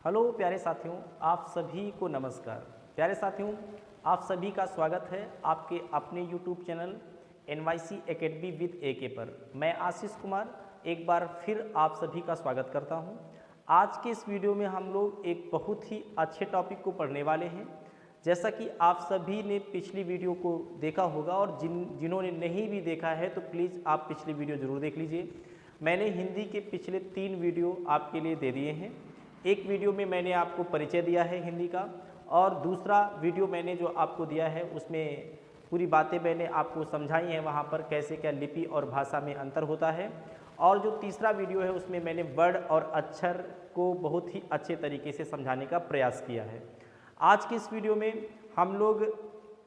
Hello प्यारे साथियों, आप सभी को नमस्कार। प्यारे साथियों, आप सभी का स्वागत है आपके अपने YouTube channel NYC academy with AK पर। मैं आशीष कुमार एक बार फिर आप सभी का स्वागत करता हूं। आज के इस वीडियो में हम लोग एक बहुत ही अच्छे टॉपिक को पढ़ने वाले हैं। जैसा कि आप सभी ने पिछली वीडियो को देखा होगा और जिन्होंने नहीं भी देखा है तो प्लीज़ आप पिछली वीडियो ज़रूर देख लीजिए। मैंने हिंदी के पिछले 3 वीडियो आपके लिए दे दिए हैं। एक वीडियो में मैंने आपको परिचय दिया है हिंदी का, और दूसरा वीडियो मैंने जो आपको दिया है उसमें पूरी बातें मैंने आपको समझाई हैं, वहाँ पर कैसे क्या लिपि और भाषा में अंतर होता है। और जो तीसरा वीडियो है उसमें मैंने वर्ड और अक्षर को बहुत ही अच्छे तरीके से समझाने का प्रयास किया है। आज की इस वीडियो में हम लोग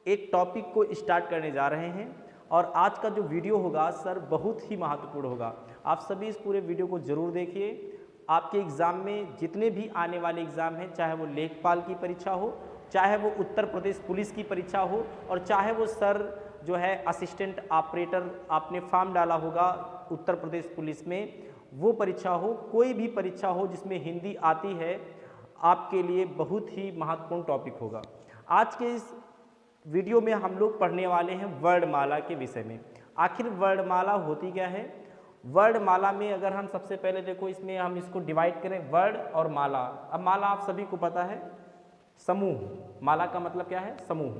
एक टॉपिक को स्टार्ट करने जा रहे हैं और आज का जो वीडियो होगा सर बहुत ही महत्वपूर्ण होगा। आप सभी इस पूरे वीडियो को ज़रूर देखिए। आपके एग्ज़ाम में जितने भी आने वाले एग्ज़ाम हैं, चाहे वो लेखपाल की परीक्षा हो, चाहे वो उत्तर प्रदेश पुलिस की परीक्षा हो, और चाहे वो सर जो है असिस्टेंट ऑपरेटर आपने फॉर्म डाला होगा उत्तर प्रदेश पुलिस में, वो परीक्षा हो, कोई भी परीक्षा हो जिसमें हिंदी आती है, आपके लिए बहुत ही महत्वपूर्ण टॉपिक होगा। आज के इस वीडियो में हम लोग पढ़ने वाले हैं वर्णमाला के विषय में। आखिर वर्णमाला होती क्या है? वर्णमाला में अगर हम सबसे पहले देखो, इसमें हम इसको डिवाइड करें वर्ड और माला। अब माला आप सभी को पता है समूह, माला का मतलब क्या है? समूह।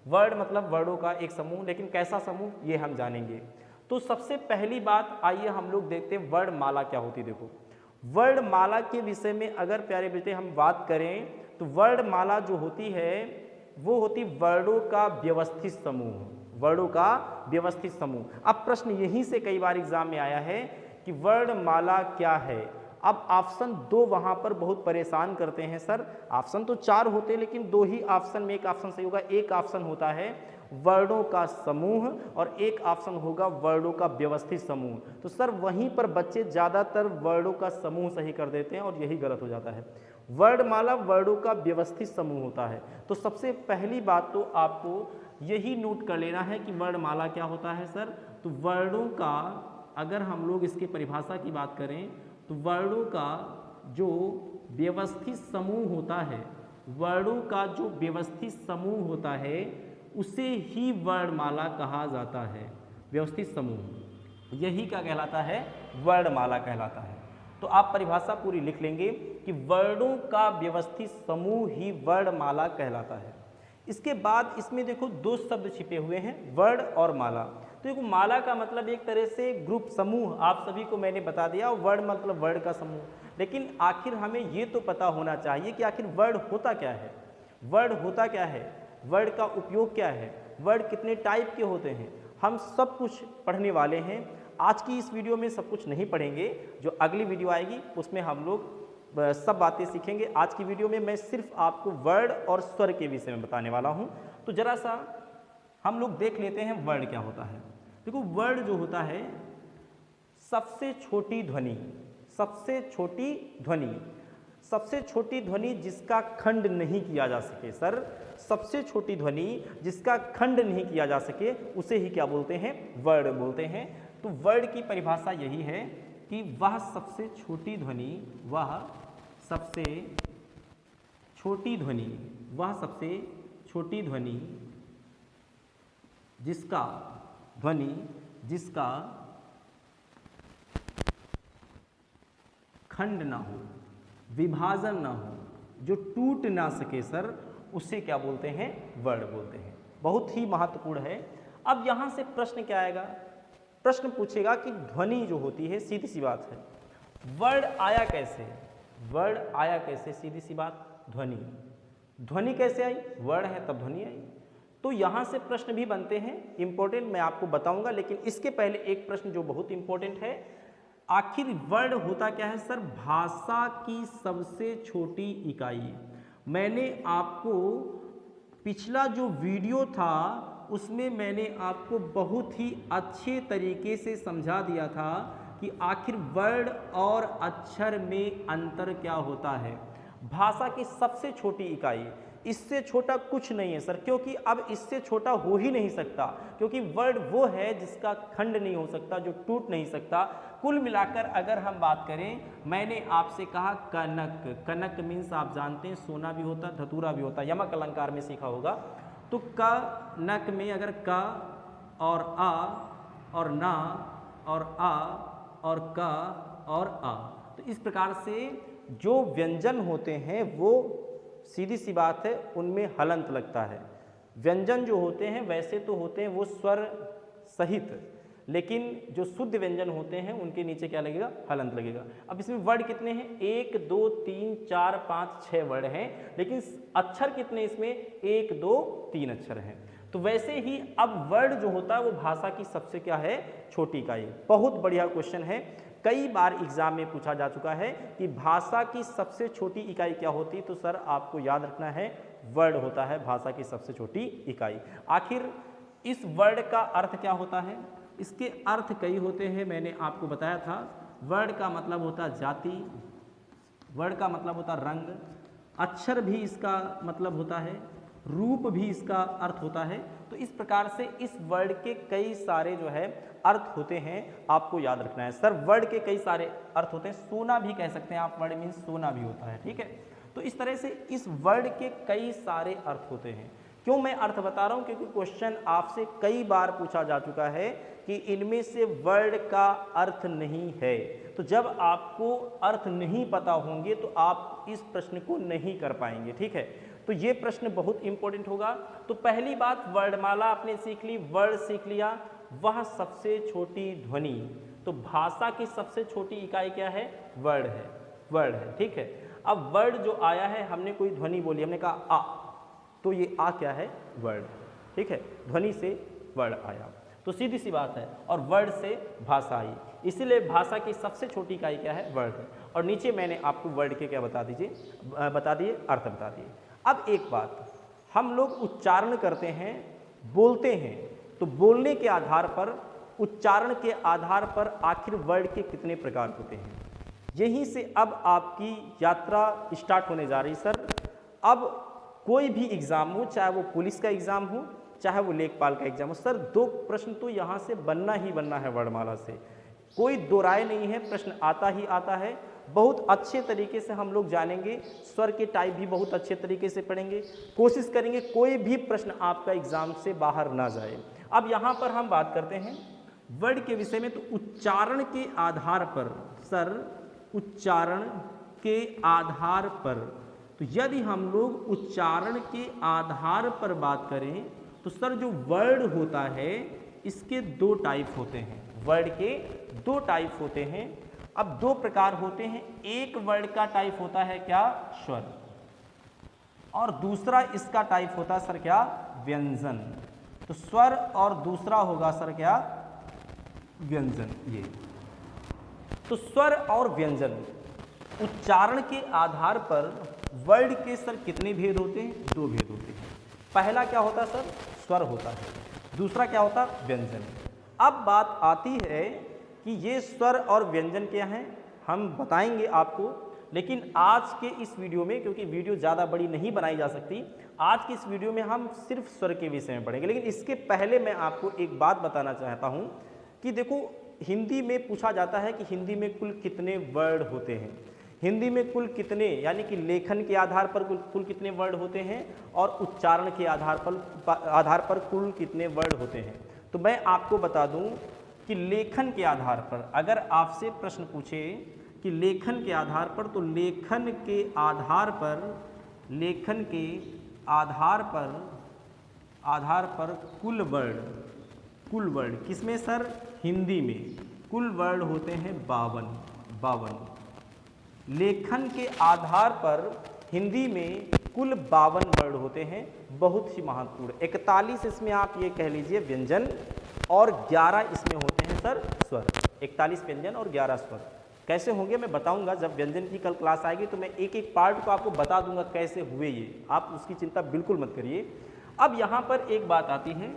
वर्ड मतलब वर्डों का एक समूह, लेकिन कैसा समूह ये हम जानेंगे। तो सबसे पहली बात आइए हम लोग देखते हैं वर्णमाला क्या होती है। देखो, वर्णमाला के विषय में अगर प्यारे बेटे हम बात करें तो वर्णमाला जो होती है वो होती वर्डों का व्यवस्थित समूह, वर्डों का व्यवस्थित समूह। अब प्रश्न यहीं से कई बार एग्जाम में आया है कि वर्णमाला क्या है। अब ऑप्शन 2 वहां पर बहुत परेशान करते हैं सर। ऑप्शन तो 4 होते हैं लेकिन 2 ही ऑप्शन में एक ऑप्शन सही होगा। एक ऑप्शन होता है वर्डों का समूह और एक ऑप्शन होगा वर्डों का व्यवस्थित समूह। तो सर वहीं पर बच्चे ज़्यादातर वर्डों का समूह सही कर देते हैं और यही गलत हो जाता है। वर्णमाला वर्डों का व्यवस्थित समूह होता है। तो सबसे पहली बात तो आपको यही नोट कर लेना है कि वर्णमाला क्या होता है सर। तो वर्डों का, अगर हम लोग इसकी परिभाषा की बात करें तो वर्डों का जो व्यवस्थित समूह होता है, वर्डों का जो व्यवस्थित समूह होता है उसे ही वर्णमाला कहा जाता है। व्यवस्थित समूह यही क्या कहलाता है? वर्णमाला कहलाता है। तो आप परिभाषा पूरी लिख लेंगे कि वर्डों का व्यवस्थित समूह ही वर्णमाला कहलाता है। इसके बाद इसमें देखो 2 शब्द छिपे हुए हैं, वर्ड और माला। तो देखो, माला का मतलब एक तरह से ग्रुप, समूह, आप सभी को मैंने बता दिया। वर्ड मतलब वर्ड का समूह। लेकिन आखिर हमें ये तो पता होना चाहिए कि आखिर वर्ड होता क्या है। वर्ड होता क्या है, वर्ड का उपयोग क्या है, वर्ड कितने टाइप के होते हैं, हम सब कुछ पढ़ने वाले हैं। आज की इस वीडियो में सब कुछ नहीं पढ़ेंगे, जो अगली वीडियो आएगी उसमें हम लोग सब बातें सीखेंगे। आज की वीडियो में मैं सिर्फ आपको वर्ड और स्वर के विषय में बताने वाला हूं। तो जरा सा हम लोग देख लेते हैं वर्ड क्या होता है। देखो, वर्ड जो होता है सबसे छोटी ध्वनि, सबसे छोटी ध्वनि, सबसे छोटी ध्वनि जिसका खंड नहीं किया जा सके सर, सबसे छोटी ध्वनि जिसका खंड नहीं किया जा सके उसे ही क्या बोलते हैं? वर्ड बोलते हैं। तो वर्ड की परिभाषा यही है कि वह सबसे छोटी ध्वनि, वह सबसे छोटी ध्वनि, वह सबसे छोटी ध्वनि जिसका खंड ना हो, विभाजन ना हो, जो टूट ना सके सर, उसे क्या बोलते हैं? वर्ड बोलते हैं। बहुत ही महत्वपूर्ण है। अब यहाँ से प्रश्न क्या आएगा? प्रश्न पूछेगा कि ध्वनि जो होती है, सीधी सी बात है, वर्ड आया कैसे? वर्ड आया कैसे? सीधी सी बात, ध्वनि। ध्वनि कैसे आई? वर्ड है तब ध्वनि आई। तो यहाँ से प्रश्न भी बनते हैं, इंपॉर्टेंट, मैं आपको बताऊंगा। लेकिन इसके पहले एक प्रश्न जो बहुत इंपॉर्टेंट है, आखिर वर्ड होता क्या है सर? भाषा की सबसे छोटी इकाई। मैंने आपको पिछला जो वीडियो था उसमें मैंने आपको बहुत ही अच्छे तरीके से समझा दिया था कि आखिर वर्ड और अक्षर में अंतर क्या होता है। भाषा की सबसे छोटी इकाई, इससे छोटा कुछ नहीं है सर, क्योंकि अब इससे छोटा हो ही नहीं सकता, क्योंकि वर्ड वो है जिसका खंड नहीं हो सकता, जो टूट नहीं सकता। कुल मिलाकर अगर हम बात करें, मैंने आपसे कहा कनक, कनक मीन्स आप जानते हैं सोना भी होता, धतूरा भी होता, यमक अलंकार में सीखा होगा। तो कनक में अगर क और आ और ना और आ और क और आ, तो इस प्रकार से जो व्यंजन होते हैं वो सीधी सी बात है उनमें हलंत लगता है। व्यंजन जो होते हैं वैसे तो होते हैं वो स्वर सहित, लेकिन जो शुद्ध व्यंजन होते हैं उनके नीचे क्या लगेगा, हलंत लगेगा। अब इसमें वर्ड कितने हैं, 1 2 3 4 5 6 वर्ड हैं, लेकिन अक्षर कितने इसमें, 1 2 3 अक्षर हैं। तो वैसे ही अब वर्ड जो होता है वो भाषा की सबसे क्या है, छोटी इकाई। बहुत बढ़िया क्वेश्चन है, कई बार एग्जाम में पूछा जा चुका है कि भाषा की सबसे छोटी इकाई क्या होती है, तो सर आपको याद रखना है वर्ड होता है भाषा की सबसे छोटी इकाई। आखिर इस वर्ड का अर्थ क्या होता है, इसके अर्थ कई होते हैं, मैंने आपको बताया था। वर्ड का मतलब होता है जाति, वर्ड का मतलब होता है रंग, अक्षर भी इसका मतलब होता है, रूप भी इसका अर्थ होता है। तो इस प्रकार से इस वर्ड के कई सारे जो है अर्थ होते हैं, आपको याद रखना है। सर वर्ड के कई सारे अर्थ होते हैं, सोना भी कह सकते हैं आप, वर्ड मीन्स सोना भी होता है, ठीक है। तो इस तरह से इस वर्ड के कई सारे अर्थ होते हैं। क्यों मैं अर्थ बता रहा हूं, क्योंकि क्वेश्चन आपसे कई बार पूछा जा चुका है कि इनमें से वर्ड का अर्थ नहीं है। तो जब आपको अर्थ नहीं पता होंगे तो आप इस प्रश्न को नहीं कर पाएंगे, ठीक है। तो ये प्रश्न बहुत इंपॉर्टेंट होगा। तो पहली बात, वर्णमाला आपने सीख ली, वर्ड सीख लिया, वह सबसे छोटी ध्वनि। तो भाषा की सबसे छोटी इकाई क्या है, वर्ड है, वर्ड है, ठीक है। अब वर्ड जो आया है, हमने कोई ध्वनि बोली, हमने कहा आ, तो ये आ क्या है, वर्ड, ठीक है। ध्वनि से वर्ड आया, तो सीधी सी बात है, और वर्ड से भाषा आई, इसीलिए भाषा की सबसे छोटी इकाई क्या है, वर्ड है। और नीचे मैंने आपको वर्ड के क्या बता दिए, अर्थ बता दिए। अब एक बात, हम लोग उच्चारण करते हैं, बोलते हैं, तो बोलने के आधार पर, उच्चारण के आधार पर आखिर वर्ड के कितने प्रकार होते हैं, यहीं से अब आपकी यात्रा स्टार्ट होने जा रही। सर अब कोई भी एग्जाम हो, चाहे वो पुलिस का एग्जाम हो, चाहे वो लेखपाल का एग्जाम हो, सर 2 प्रश्न तो यहाँ से बनना ही बनना है वर्णमाला से, कोई दो राय नहीं है, प्रश्न आता ही आता है। बहुत अच्छे तरीके से हम लोग जानेंगे, स्वर के टाइप भी बहुत अच्छे तरीके से पढ़ेंगे, कोशिश करेंगे कोई भी प्रश्न आपका एग्जाम से बाहर ना जाए। अब यहाँ पर हम बात करते हैं वर्ड के विषय में। तो उच्चारण के आधार पर, सर उच्चारण के आधार पर, तो यदि हम लोग उच्चारण के आधार पर बात करें तो सर जो वर्ड होता है इसके 2 टाइप होते हैं, वर्ड के 2 टाइप होते हैं। अब 2 प्रकार होते हैं, एक वर्ड का टाइप होता है क्या, स्वर, और दूसरा इसका टाइप होता है सर क्या, व्यंजन। तो स्वर और दूसरा होगा सर क्या, व्यंजन। ये तो स्वर और व्यंजन, उच्चारण के आधार पर वर्ड के सर कितने भेद होते हैं, 2 भेद होते हैं। पहला क्या होता है सर, स्वर होता है, दूसरा क्या होता है, व्यंजन। अब बात आती है कि ये स्वर और व्यंजन क्या हैं, हम बताएंगे आपको, लेकिन आज के इस वीडियो में, क्योंकि वीडियो ज़्यादा बड़ी नहीं बनाई जा सकती, आज की इस वीडियो में हम सिर्फ स्वर के विषय में पढ़ेंगे। लेकिन इसके पहले मैं आपको एक बात बताना चाहता हूँ कि देखो, हिंदी में पूछा जाता है कि हिंदी में कुल कितने वर्ड होते हैं, हिंदी में कुल कितने, यानी कि लेखन के आधार पर कुल कितने वर्ड होते हैं, और उच्चारण के आधार पर कुल कितने वर्ड होते हैं। तो मैं आपको बता दूं कि लेखन के आधार पर अगर आपसे प्रश्न पूछे कि लेखन के आधार पर, तो लेखन के आधार पर कुल वर्ड किसमें सर, हिंदी में कुल वर्ड होते हैं 52। लेखन के आधार पर हिंदी में कुल 52 वर्ड होते हैं, बहुत ही महत्वपूर्ण। 41 इसमें आप ये कह लीजिए व्यंजन, और 11 इसमें होते हैं सर स्वर। 41 व्यंजन और 11 स्वर। कैसे होंगे मैं बताऊंगा, जब व्यंजन की कल क्लास आएगी तो मैं एक एक पार्ट को आपको बता दूंगा कैसे हुए ये, आप उसकी चिंता बिल्कुल मत करिए। अब यहाँ पर एक बात आती है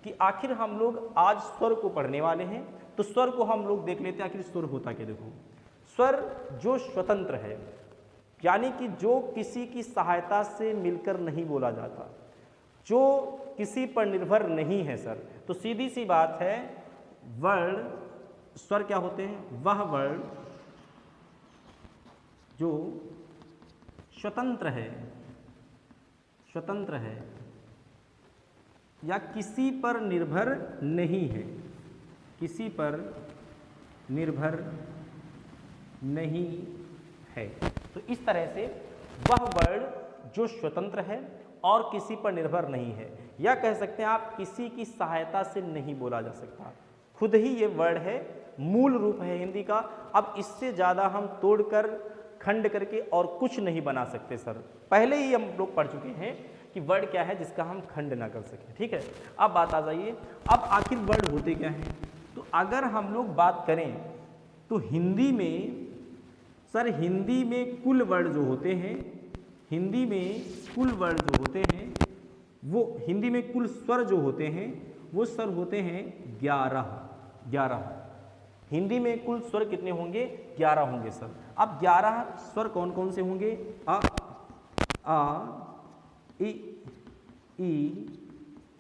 कि आखिर हम लोग आज स्वर को पढ़ने वाले हैं, तो स्वर को हम लोग देख लेते हैं आखिर स्वर होता क्या। देखो, स्वर जो स्वतंत्र है, यानी कि जो किसी की सहायता से मिलकर नहीं बोला जाता, जो किसी पर निर्भर नहीं है सर, तो सीधी सी बात है वर्ड स्वर क्या होते हैं? वह वर्ण जो स्वतंत्र है या किसी पर निर्भर नहीं है, किसी पर निर्भर नहीं है। तो इस तरह से वह वर्ण जो स्वतंत्र है और किसी पर निर्भर नहीं है, या कह सकते हैं आप किसी की सहायता से नहीं बोला जा सकता, खुद ही ये वर्ड है, मूल रूप है हिंदी का। अब इससे ज़्यादा हम तोड़कर खंड करके और कुछ नहीं बना सकते सर। पहले ही हम लोग पढ़ चुके हैं कि वर्ड क्या है जिसका हम खंड ना कर सकें, ठीक है। अब बात आ जाइए, अब आखिर वर्ड होते क्या हैं? तो अगर हम लोग बात करें तो हिंदी में सर, हिंदी में कुल वर्ड जो होते हैं, हिंदी में कुल वर्ड जो होते हैं वो, हिंदी में कुल स्वर जो होते हैं वो स्वर होते हैं 11। हिंदी में कुल स्वर कितने होंगे? 11 होंगे सर। अब 11 स्वर कौन कौन से होंगे? आ, इ, ई,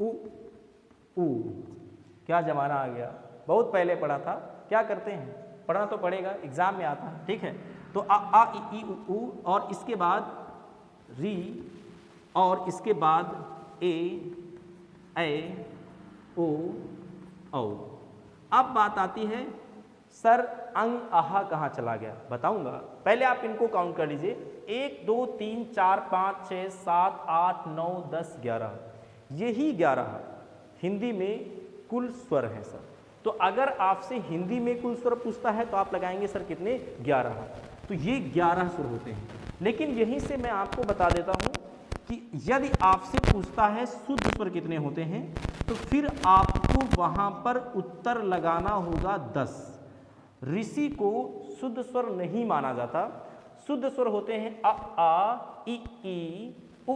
उ, ऊ। क्या जमाना आ गया, बहुत पहले पढ़ा था, क्या करते हैं, पढ़ना तो पड़ेगा, एग्जाम में आता है, ठीक है। तो आ इ, उ, ऊ, और इसके बाद री, और इसके बाद ए, ओ, औ। अब बात आती है सर, अंग आहा कहाँ चला गया? बताऊंगा, पहले आप इनको काउंट कर लीजिए। 1 2 3 4 5 6 7 8 9 10 11, यही 11 हिंदी में कुल स्वर हैं सर। तो अगर आपसे हिंदी में कुल स्वर पूछता है तो आप लगाएंगे सर कितने? 11। तो ये 11 स्वर होते हैं। लेकिन यहीं से मैं आपको बता देता हूँ कि यदि आपसे पूछता है शुद्ध स्वर कितने होते हैं, तो फिर आपको वहाँ पर उत्तर लगाना होगा 10। ऋषि को शुद्ध स्वर नहीं माना जाता। शुद्ध स्वर होते हैं आ, ई, उ,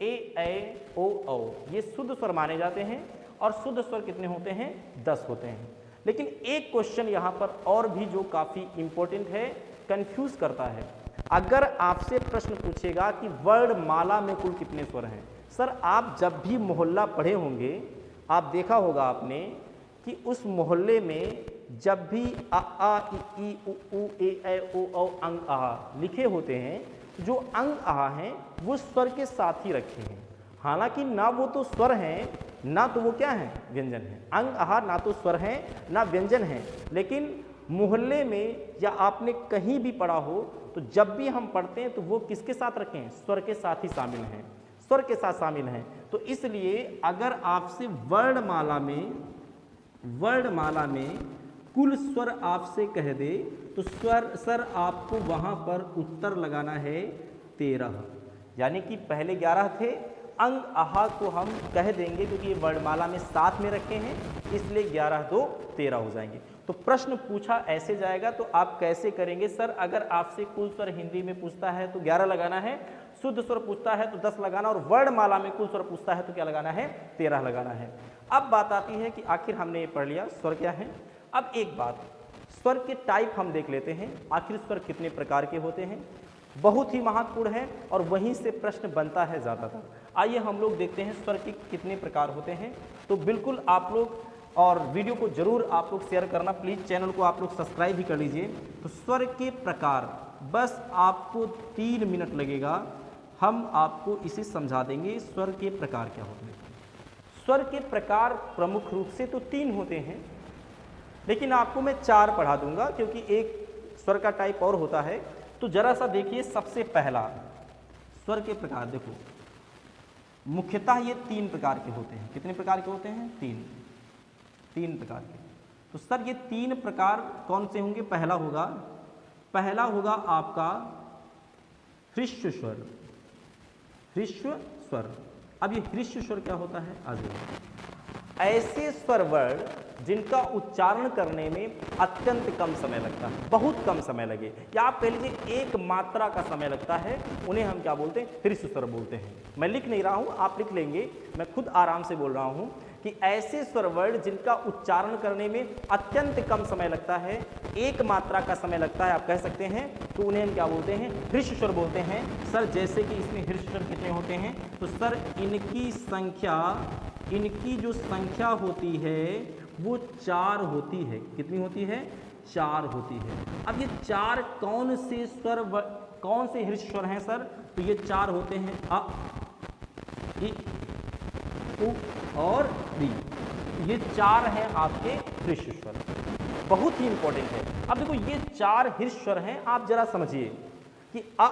ए, ओ, औ। ये शुद्ध स्वर माने जाते हैं और शुद्ध स्वर कितने होते हैं? 10 होते हैं। लेकिन एक क्वेश्चन यहाँ पर और भी जो काफ़ी इंपॉर्टेंट है, कंफ्यूज करता है। अगर आपसे प्रश्न पूछेगा कि वर्णमाला में कुल कितने स्वर हैं, सर आप जब भी मोहल्ला पढ़े होंगे, आप देखा होगा आपने कि उस मोहल्ले में जब भी आ, ई, उ, ए, ओ, औ, अंग आहा लिखे होते हैं, जो अंग आहा हैं वो स्वर के साथ ही रखे हैं। हालांकि ना वो तो स्वर हैं, ना तो वो क्या है? व्यंजन है। अंग आहा ना तो स्वर हैं ना व्यंजन हैं। लेकिन मोहल्ले में या आपने कहीं भी पढ़ा हो तो जब भी हम पढ़ते हैं तो वो किसके साथ रखे हैं? स्वर के साथ ही शामिल हैं, स्वर के साथ शामिल हैं। तो इसलिए अगर आपसे वर्णमाला में कुल स्वर आपसे कह दे तो सर आपको वहाँ पर उत्तर लगाना है 13। यानी कि पहले 11 थे, अंग आहा को हम कह देंगे क्योंकि ये वर्णमाला में साथ में रखे हैं, इसलिए 11 2 13 हो जाएंगे। तो प्रश्न पूछा ऐसे जाएगा तो आप कैसे करेंगे? सर अगर आपसे कुल स्वर हिंदी में पूछता है तो 11 लगाना है, शुद्ध स्वर पूछता है तो 10 लगाना, और वर्णमाला में कुल स्वर पूछता है तो क्या लगाना है? 13 लगाना है। अब बात आती है कि आखिर हमने ये पढ़ लिया स्वर क्या है। अब एक बात, स्वर के टाइप हम देख लेते हैं, आखिर स्वर कितने प्रकार के होते हैं। बहुत ही महत्वपूर्ण है और वहीं से प्रश्न बनता है ज़्यादातर। आइए हम लोग देखते हैं स्वर के कितने प्रकार होते हैं। तो बिल्कुल आप लोग और वीडियो को जरूर आप लोग शेयर करना, प्लीज़ चैनल को आप लोग सब्सक्राइब भी कर लीजिए। तो स्वर के प्रकार बस आपको 3 मिनट लगेगा, हम आपको इसे समझा देंगे स्वर के प्रकार क्या होते हैं। स्वर के प्रकार प्रमुख रूप से तो 3 होते हैं, लेकिन आपको मैं 4 पढ़ा दूंगा क्योंकि एक स्वर का टाइप और होता है। तो जरा सा देखिए, सबसे पहला स्वर के प्रकार देखो, मुख्यतः ये 3 प्रकार के होते हैं। कितने प्रकार के होते हैं? 3 प्रकार के। तो सर ये 3 प्रकार कौन से होंगे? पहला होगा आपका ह्रस्व स्वर। ह्रस्व स्वर। अब ये ह्रस्व स्वर क्या होता है? आगे ऐसे स्वर वर्ण जिनका उच्चारण करने में अत्यंत कम समय लगता है, बहुत कम समय लगे, या आप कह लीजिए 1 मात्रा का समय लगता है, उन्हें हम क्या बोलते हैं? ह्रस्व स्वर बोलते हैं। मैं लिख नहीं रहा हूं, आप लिख लेंगे, मैं खुद आराम से बोल रहा हूं कि ऐसे स्वर वर्ण जिनका उच्चारण करने में अत्यंत कम समय लगता है, 1 मात्रा का समय लगता है आप कह सकते हैं, तो उन्हें हम क्या बोलते हैं? ह्रस्व स्वर बोलते हैं। सर जैसे कि इसमें ह्रस्व स्वर कितने होते हैं? तो सर इनकी जो संख्या होती है वो 4 होती है। कितनी होती है? 4 होती है। अब ये 4 कौन से स्वर कौन से हृष्य स्वर हैं सर? तो ये 4 होते हैं अ, इ, उ और री। ये 4 हैं आपके हृष्य स्वर, बहुत ही इंपॉर्टेंट है। अब देखो ये 4 हृष्य स्वर हैं, आप जरा समझिए कि अ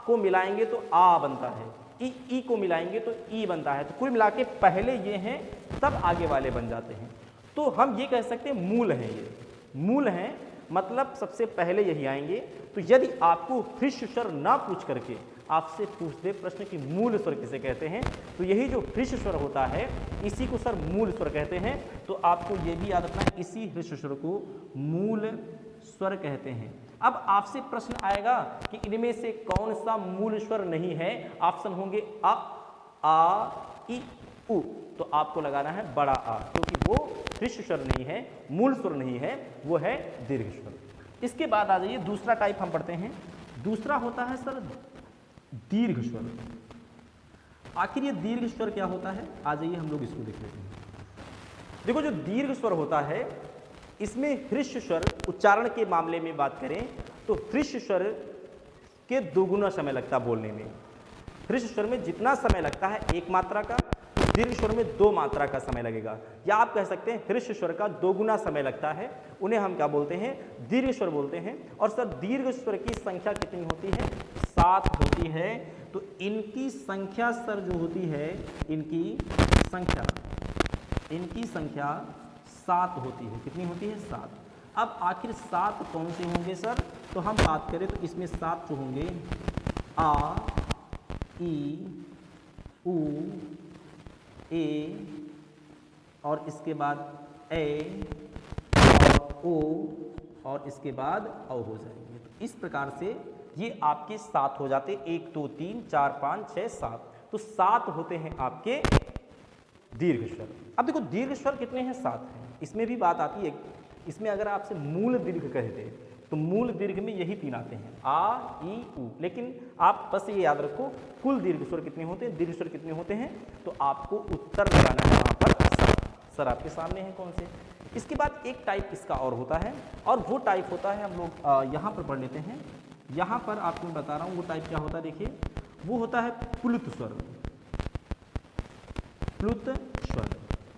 को मिलाएंगे तो आ बनता है, ई को मिलाएंगे तो ई बनता है। तो कुल मिला के पहले ये हैं तब आगे वाले बन जाते हैं। तो हम ये कह सकते हैं मूल हैं, ये मूल हैं, मतलब सबसे पहले यही आएंगे। तो यदि आपको हृष्य स्वर ना पूछ करके आपसे पूछ दे प्रश्न कि मूल स्वर किसे कहते हैं, तो यही जो हृष्य स्वर होता है इसी को सर मूल स्वर कहते हैं। तो आपको ये भी याद रखना, इसी हृष्य स्वर को मूल स्वर कहते हैं। अब आपसे प्रश्न आएगा कि इनमें से कौन सा मूल स्वर नहीं है? ऑप्शन होंगे अ, आ, इ, उ। तो आपको लगाना है बड़ा आ, क्योंकि वो हृष्य स्वर नहीं है, मूल स्वर नहीं है, वो है दीर्घ स्वर। इसके बाद आ जाइए, दूसरा टाइप हम पढ़ते हैं। दूसरा होता है सर दीर्घ स्वर। आखिर ये दीर्घ स्वर क्या होता है? आ जाइए हम लोग इसको देख लेते हैं। देखो जो दीर्घ स्वर होता है इसमें हृष्य स्वर उच्चारण के मामले में बात करें तो हृष्य स्वर के दोगुना समय लगता है बोलने में। हृष्य स्वर में जितना समय लगता है 1 मात्रा का, दीर्घ स्वर में 2 मात्रा का समय लगेगा, या आप कह सकते हैं हृष्य स्वर का दोगुना समय लगता है। उन्हें हम क्या बोलते हैं? दीर्घ स्वर बोलते हैं। और सर दीर्घ स्वर की संख्या कितनी होती है? 7 होती है। तो इनकी संख्या सर जो होती है, इनकी संख्या 7 होती है। कितनी होती है? 7। अब आखिर 7 कौन से होंगे सर? तो हम बात करें तो इसमें 7 जो होंगे आ, ई, उ, ए और इसके बाद ए और ओ और इसके बाद औ हो जाएंगे। तो इस प्रकार से ये आपके 7 हो जाते, 1 2 3 4 5 6 7। तो 7 होते हैं आपके दीर्घ स्वर। अब देखो दीर्घ स्वर कितने हैं? 7 हैं। इसमें भी बात आती है, इसमें अगर आपसे मूल दीर्घ कह दे तो मूल दीर्घ में यही 3 आते हैं आ, ई, उ। लेकिन आप बस ये याद रखो कुल दीर्घ स्वर कितने होते हैं, दीर्घ स्वर कितने होते हैं, तो आपको उत्तर लगाना है वहाँ पर 7। सर आपके सामने है कौन से। इसके बाद एक टाइप इसका और होता है, और वो टाइप होता है, हम लोग यहाँ पर पढ़ लेते हैं। यहाँ पर आपको मैं बता रहा हूँ वो टाइप क्या होता है। देखिए वो होता है प्लुत स्वर। प्लुत स्वर।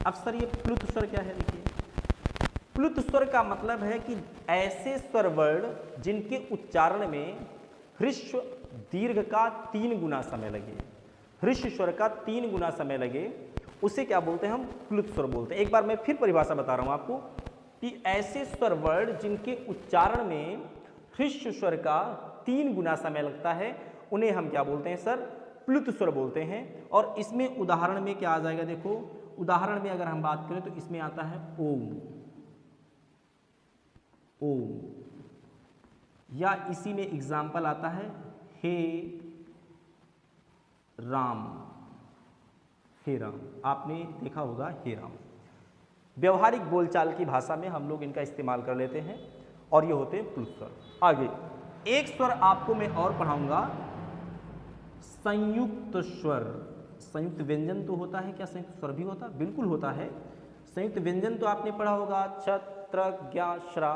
अब सर ये प्लुत स्वर क्या है? देखिए प्लुत स्वर का मतलब है कि ऐसे स्वर वर्ण जिनके उच्चारण में हृस्व दीर्घ का 3 गुना समय लगे, हृस्व स्वर का 3 गुना समय लगे, उसे क्या बोलते हैं? हम प्लुत स्वर बोलते हैं। एक बार मैं फिर परिभाषा बता रहा हूं आपको कि ऐसे स्वर वर्ण जिनके उच्चारण में हृस्व स्वर का 3 गुना समय लगता है उन्हें हम क्या बोलते हैं सर? प्लुत स्वर बोलते हैं। और इसमें उदाहरण में क्या आ जाएगा? देखो उदाहरण में अगर हम बात करें तो इसमें आता है ओम, ओम, या इसी में एग्जाम्पल आता है हे राम, हे राम। आपने देखा होगा हे राम। व्यवहारिक बोलचाल की भाषा में हम लोग इनका इस्तेमाल कर लेते हैं और ये होते हैं प्लुत स्वर। आगे एक स्वर आपको मैं और पढ़ाऊंगा, संयुक्त स्वर। संयुक्त व्यंजन तो होता है क्या? संयुक्त स्वर भी होता है, बिल्कुल होता है। संयुक्त व्यंजन तो आपने पढ़ा होगा, छत्र, ज्ञा, श्रा,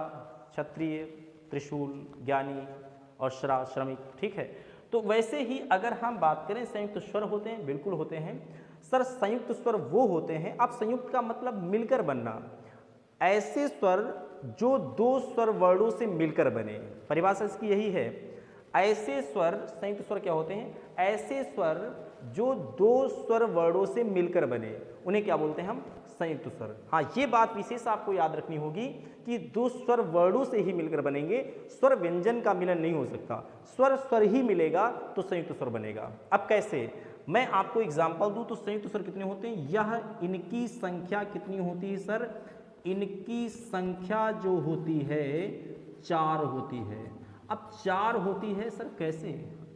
क्षत्रिय, त्रिशूल, ज्ञानी और श्रा, श्रमिक। ठीक है, तो वैसे ही अगर हम बात करें संयुक्त स्वर होते हैं, बिल्कुल होते हैं सर। संयुक्त स्वर वो होते हैं, अब संयुक्त का मतलब मिलकर बनना, ऐसे स्वर जो 2 स्वर वर्णों से मिलकर बने। परिभाषा इसकी यही है। ऐसे स्वर, संयुक्त स्वर क्या होते हैं? ऐसे स्वर जो 2 स्वर वर्णों से मिलकर बने, उन्हें क्या बोलते हैं हम? संयुक्त स्वर। हाँ, ये बात विशेष आपको याद रखनी होगी कि 2 स्वर वर्णों से ही मिलकर बनेंगे, स्वर व्यंजन का मिलन नहीं हो सकता। स्वर स्वर ही मिलेगा तो संयुक्त स्वर बनेगा। अब कैसे? मैं आपको एग्जाम्पल दूं तो संयुक्त स्वर कितने होते हैं? यह, इनकी संख्या कितनी होती है सर? इनकी संख्या जो होती है 4 होती है। अब 4 होती है सर, कैसे?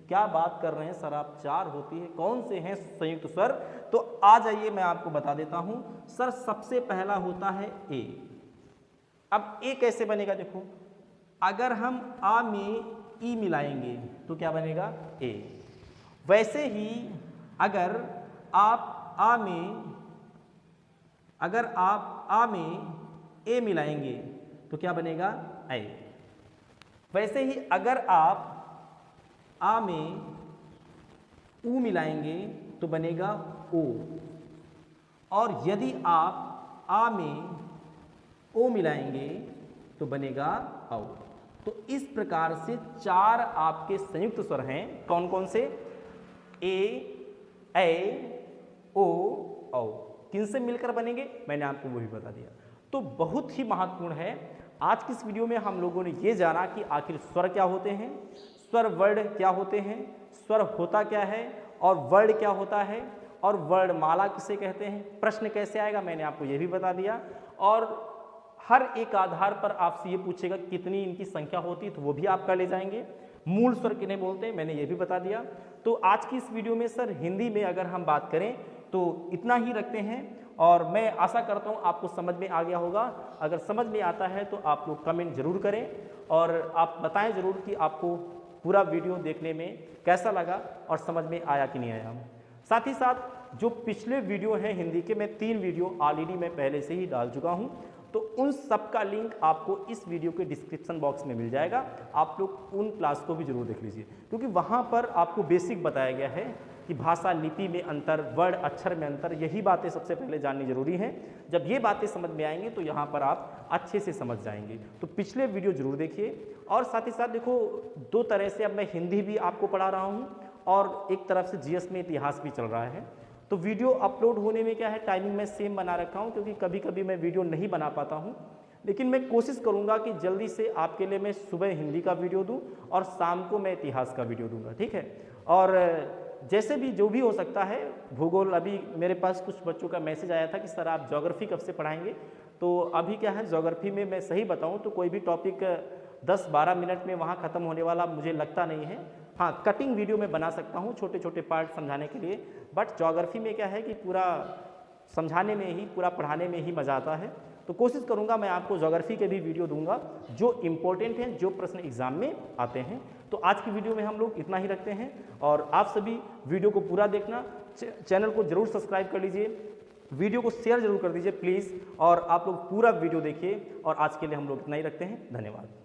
क्या बात कर रहे हैं सर आप? 4 होती है, कौन से हैं संयुक्त स्वर? तो आ जाइए मैं आपको बता देता हूं सर। सबसे पहला होता है ए। अब ए कैसे बनेगा? देखो अगर हम आ में ई मिलाएंगे तो क्या बनेगा? ए। वैसे ही अगर आप आ में, अगर आप आप आ में ए मिलाएंगे तो क्या बनेगा ऐ। वैसे ही अगर आप आ में ऊ मिलाएंगे तो बनेगा ओ, और यदि आप आ में ओ मिलाएंगे तो बनेगा औ। तो इस प्रकार से 4 आपके संयुक्त स्वर हैं। कौन कौन से? ए, ओ, औ। किन से मिलकर बनेंगे मैंने आपको वो भी बता दिया। तो बहुत ही महत्वपूर्ण है। आज की इस वीडियो में हम लोगों ने ये जाना कि आखिर स्वर क्या होते हैं, स्वर वर्ड क्या होते हैं, स्वर होता क्या है और वर्ड क्या होता है, और वर्णमाला किसे कहते हैं, प्रश्न कैसे आएगा मैंने आपको ये भी बता दिया। और हर एक आधार पर आपसे ये पूछेगा कितनी इनकी संख्या होती है तो वो भी आप कर ले जाएंगे। मूल स्वर किन्हें बोलते हैं मैंने ये भी बता दिया। तो आज की इस वीडियो में सर हिंदी में अगर हम बात करें तो इतना ही रखते हैं, और मैं आशा करता हूँ आपको समझ में आ गया होगा। अगर समझ में आता है तो आप लोग कमेंट जरूर करें और आप बताएं जरूर कि आपको पूरा वीडियो देखने में कैसा लगा और समझ में आया कि नहीं आया। साथ ही साथ जो पिछले वीडियो हैं हिंदी के, मैं 3 वीडियो ऑलरेडी मैं पहले से ही डाल चुका हूं, तो उन सब का लिंक आपको इस वीडियो के डिस्क्रिप्शन बॉक्स में मिल जाएगा। आप लोग उन क्लास को भी जरूर देख लीजिए, क्योंकि वहां पर आपको बेसिक बताया गया है कि भाषा लिपि में अंतर, वर्ड अक्षर में अंतर, यही बातें सबसे पहले जाननी जरूरी है। जब ये बातें समझ में आएंगी तो यहाँ पर आप अच्छे से समझ जाएंगे। तो पिछले वीडियो जरूर देखिए। और साथ ही साथ देखो, 2 तरह से अब मैं हिंदी भी आपको पढ़ा रहा हूँ और एक तरफ से जीएस में इतिहास भी चल रहा है। तो वीडियो अपलोड होने में क्या है, टाइमिंग मैं सेम बना रखा हूँ, क्योंकि कभी कभी मैं वीडियो नहीं बना पाता हूँ, लेकिन मैं कोशिश करूँगा कि जल्दी से आपके लिए मैं सुबह हिंदी का वीडियो दूँ और शाम को मैं इतिहास का वीडियो दूंगा, ठीक है। और जैसे भी जो भी हो सकता है, भूगोल, अभी मेरे पास कुछ बच्चों का मैसेज आया था कि सर आप ज्योग्राफी कब से पढ़ाएंगे, तो अभी क्या है, ज्योग्राफी में मैं सही बताऊँ तो कोई भी टॉपिक 10-12 मिनट में वहाँ ख़त्म होने वाला मुझे लगता नहीं है। हाँ, कटिंग वीडियो में बना सकता हूँ छोटे छोटे पार्ट समझाने के लिए, बट ज्योग्राफी में क्या है कि पूरा समझाने में ही, पूरा पढ़ाने में ही मज़ा आता है। तो कोशिश करूँगा मैं आपको ज्योग्राफी के भी वीडियो दूंगा जो इम्पोर्टेंट हैं, जो प्रश्न एग्जाम में आते हैं। तो आज की वीडियो में हम लोग इतना ही रखते हैं, और आप सभी वीडियो को पूरा देखना, चैनल को जरूर सब्सक्राइब कर लीजिए, वीडियो को शेयर जरूर कर दीजिए प्लीज़, और आप लोग पूरा वीडियो देखिए। और आज के लिए हम लोग इतना ही रखते हैं। धन्यवाद।